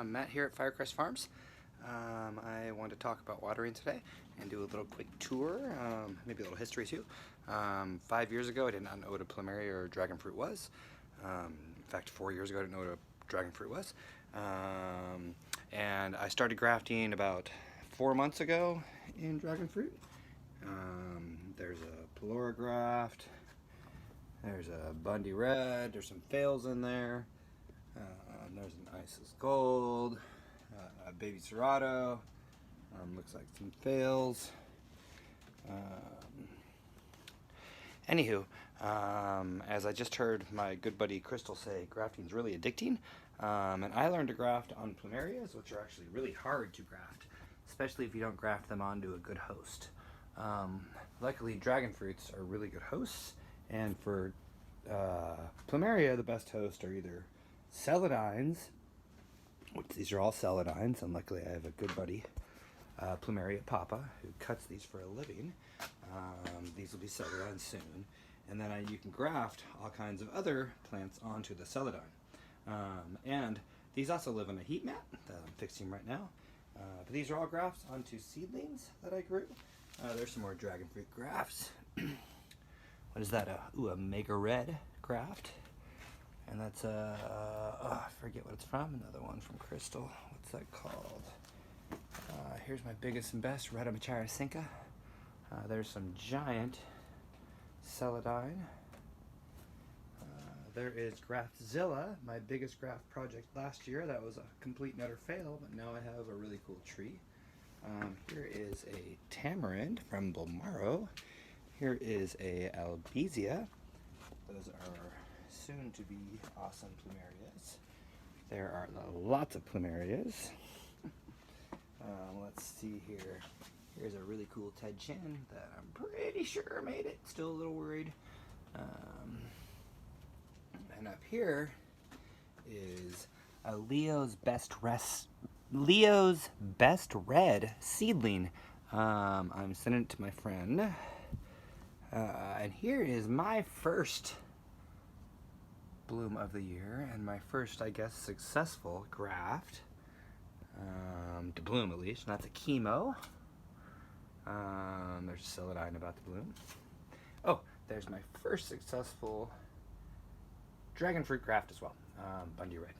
Matt here at Firecrest Farms. I want to talk about watering today and do a little quick tour, maybe a little history too. 5 years ago I did not know what a plumeria or dragon fruit was. In fact, 4 years ago I didn't know what a dragon fruit was. And I started grafting about 4 months ago in dragon fruit. There's a Foliar graft, there's a Bundy Red, there's some fails in there. There's an Isis Gold, a Baby Serrato, looks like some fails. Anywho, as I just heard my good buddy Crystal say, grafting is really addicting. And I learned to graft on plumerias, which are actually really hard to graft, especially if you don't graft them onto a good host. Luckily, dragon fruits are really good hosts, and for plumeria, the best hosts are either celandines, which these are all celandines, and luckily I have a good buddy, Plumeria Papa, who cuts these for a living. These will be celandines soon, and then you can graft all kinds of other plants onto the celandine. And these also live on a heat mat that I'm fixing right now. But these are all grafts onto seedlings that I grew. There's some more dragon fruit grafts. What is that? A Mega Red graft. And that's I forget what it's from. Another one from Crystal. What's that called? Here's my biggest and best, Red Amachara Cinca. There's some giant celandine. There is Graftzilla, my biggest graft project last year. That was a complete and utter fail, but now I have a really cool tree. Here is a tamarind from Bulmaro. Here is a albizia. Those are soon to be awesome plumerias. There are lots of plumerias. Let's see here. Here's a really cool Ted Chin that I'm pretty sure made it. Still a little worried. And up here is a Leo's Best Red seedling. I'm sending it to my friend. And here is my first bloom of the year, and my first, I guess, successful graft. To bloom at least, not the chemo. There's a celandine about to bloom. Oh, there's my first successful dragon fruit graft as well, Bundy Red.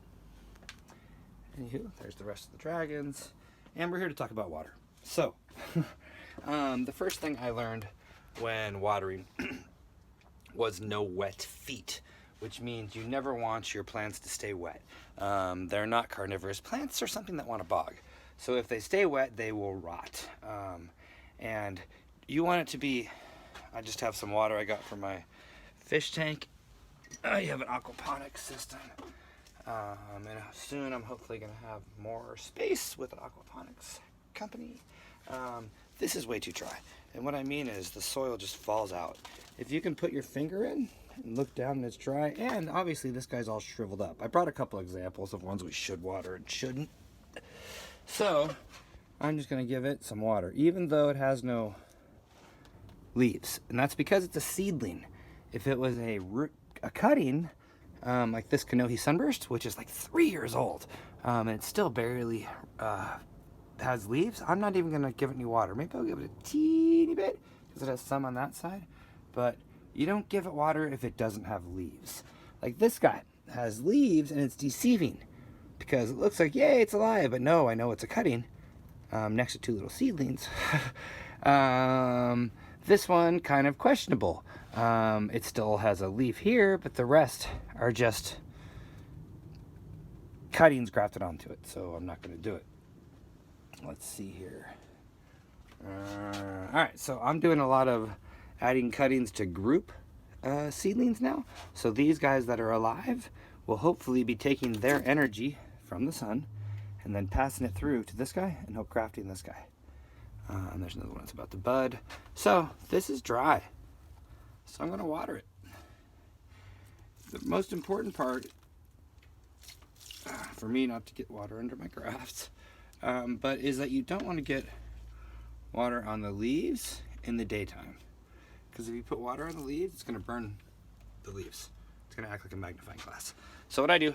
Anywho, there's the rest of the dragons, and we're here to talk about water. So, the first thing I learned when watering was no wet feet, which means you never want your plants to stay wet. They're not carnivorous plants or something that want to bog. So if they stay wet, they will rot. And you want it to be, I just have some water I got from my fish tank. You have an aquaponics system. And soon I'm hopefully going to have more space with an aquaponics company. This is way too dry. And what I mean is the soil just falls out. If you can put your finger in and look down and it's dry, and obviously this guy's all shriveled up. I brought a couple examples of ones we should water and shouldn't. So I'm just going to give it some water, even though it has no leaves. And that's because it's a seedling. If it was a cutting, like this Kanohi Sunburst, which is like 3 years old, and it still barely has leaves, I'm not even going to give it any water. Maybe I'll give it a teeny bit, because it has some on that side. But you don't give it water if it doesn't have leaves. Like this guy has leaves, and it's deceiving, because it looks like, yay, it's alive, but no, I know it's a cutting next to two little seedlings. This one, kind of questionable. It still has a leaf here, but the rest are just cuttings grafted onto it, so I'm not going to do it. Let's see here. Alright, so I'm doing a lot of adding cuttings to group seedlings now. So these guys that are alive will hopefully be taking their energy from the sun and then passing it through to this guy and hope grafting this guy. And there's another one that's about to bud. So this is dry, so I'm going to water it. The most important part for me not to get water under my grafts, but is that you don't want to get water on the leaves in the daytime, because if you put water on the leaves, it's going to burn the leaves. It's going to act like a magnifying glass. So what I do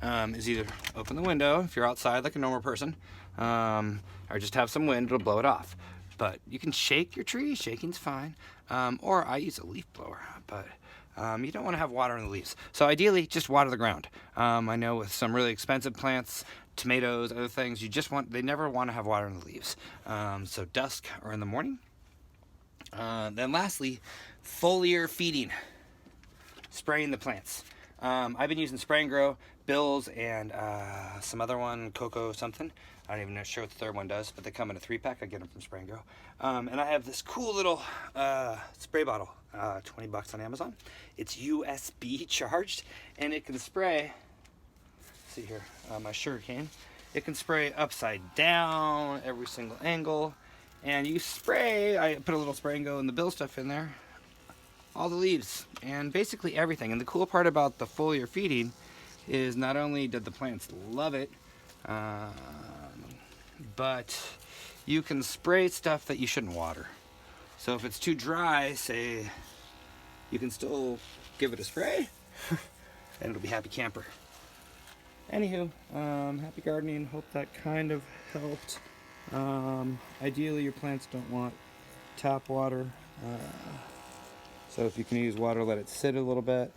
is either open the window if you're outside like a normal person, or just have some wind, it'll blow it off. But you can shake your tree, shaking's fine, or I use a leaf blower, but you don't want to have water in the leaves. So ideally, just water the ground. I know with some really expensive plants, tomatoes, other things, they never want to have water in the leaves. So dusk or in the morning. Then lastly, foliar feeding, spraying the plants. I've been using Spray and Grow, Bill's, and some other one, Cocoa something. I don't even know sure what the third one does, but they come in a 3-pack. I get them from Spray and Grow. And I have this cool little spray bottle, 20 bucks on Amazon. It's USB charged, and it can spray, see here, my sugar cane. It can spray upside down, every single angle. And you spray, I put a little Spray and Go and the Bill stuff in there, all the leaves, and basically everything. And the cool part about the foliar feeding is not only did the plants love it, but you can spray stuff that you shouldn't water. So if it's too dry, say, you can still give it a spray, and it'll be happy camper. Anywho, happy gardening. Hope that kind of helped. Ideally, your plants don't want tap water. So if you can use water, let it sit a little bit.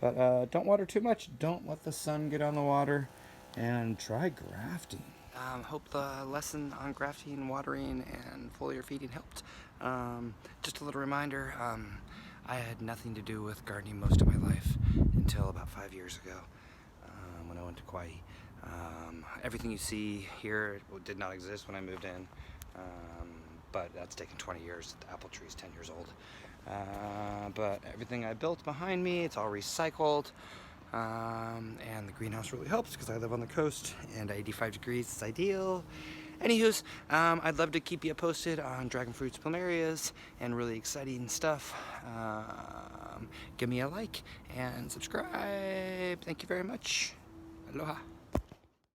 But don't water too much. Don't let the sun get on the water. And try grafting. Hope the lesson on grafting, watering, and foliar feeding helped. Just a little reminder, I had nothing to do with gardening most of my life until about 5 years ago when I went to Kauai. Everything you see here did not exist when I moved in, but that's taken 20 years. The apple tree's 10 years old. But everything I built behind me, it's all recycled. And the greenhouse really helps because I live on the coast and 85 degrees is ideal. Anywho's, I'd love to keep you posted on dragon fruits, plumerias, and really exciting stuff. Give me a like and subscribe. Thank you very much. Aloha.